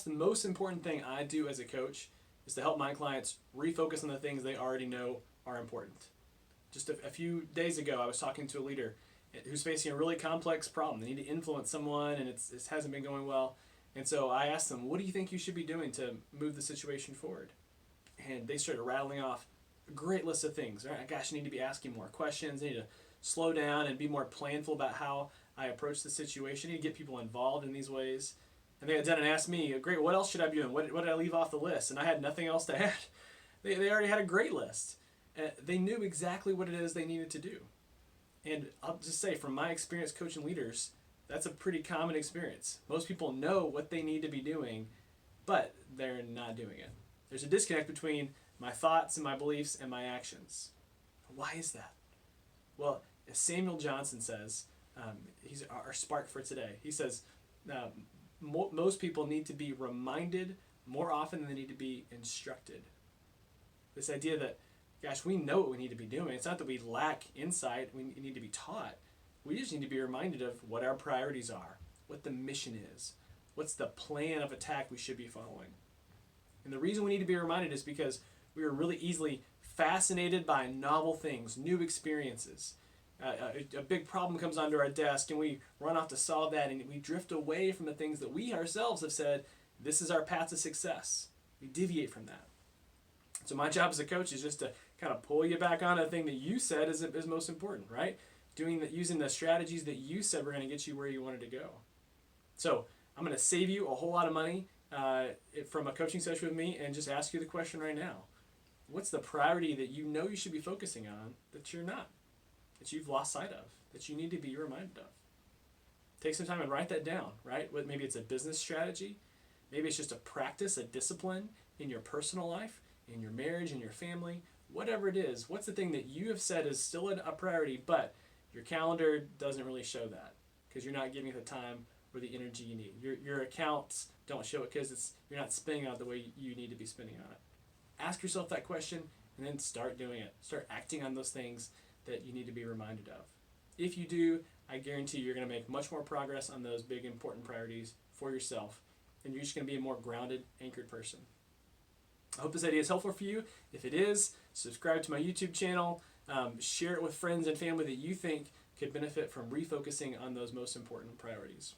perhaps the most important thing I do as a coach is to help my clients refocus on the things they already know are important. Just a few days ago, I was talking to a leader who's facing a really complex problem. They need to influence someone, and it hasn't been going well. And so I asked them, what do you think you should be doing to move the situation forward? And they started rattling off a great list of things. All right, gosh, I need to be asking more questions. I need to slow down and be more planful about how I approach the situation. I need to get people involved in these ways. And they got done and asked me, great, what else should I be doing? What did I leave off the list? And I had nothing else to add. They already had a great list. They knew exactly what it is they needed to do. And I'll just say, from my experience coaching leaders, that's a pretty common experience. Most people know what they need to be doing, but they're not doing it. There's a disconnect between my thoughts and my beliefs and my actions. Why is that? Well, as Samuel Johnson says, he's our spark for today. He says, most people need to be reminded more often than they need to be instructed. This idea that, gosh, we know what we need to be doing. It's not that we lack insight. We need to be taught. We just need to be reminded of what our priorities are, what the mission is, what's the plan of attack we should be following. And the reason we need to be reminded is because we are really easily fascinated by novel things, new experiences. A big problem comes onto our desk and we run off to solve that, and we drift away from the things that we ourselves have said, this is our path to success. We deviate from that. So my job as a coach is just to kind of pull you back on the thing that you said is most important, right? Using the strategies that you said were going to get you where you wanted to go. So I'm going to save you a whole lot of money from a coaching session with me, and just ask you the question right now. What's the priority that you know you should be focusing on that you're not, that you've lost sight of, that you need to be reminded of? Take some time and write that down, right? Maybe it's a business strategy. Maybe it's just a practice, a discipline in your personal life, in your marriage, in your family, whatever it is. What's the thing that you have said is still a priority, but your calendar doesn't really show that because you're not giving it the time or the energy you need. Your accounts don't show it because you're not spending on it the way you need to be spending on it. Ask yourself that question and then start doing it. Start acting on those things that you need to be reminded of. If you do, I guarantee you're going to make much more progress on those big, important priorities for yourself, and you're just going to be a more grounded, anchored person. I hope this idea is helpful for you. If it is, subscribe to my YouTube channel. Share it with friends and family that you think could benefit from refocusing on those most important priorities.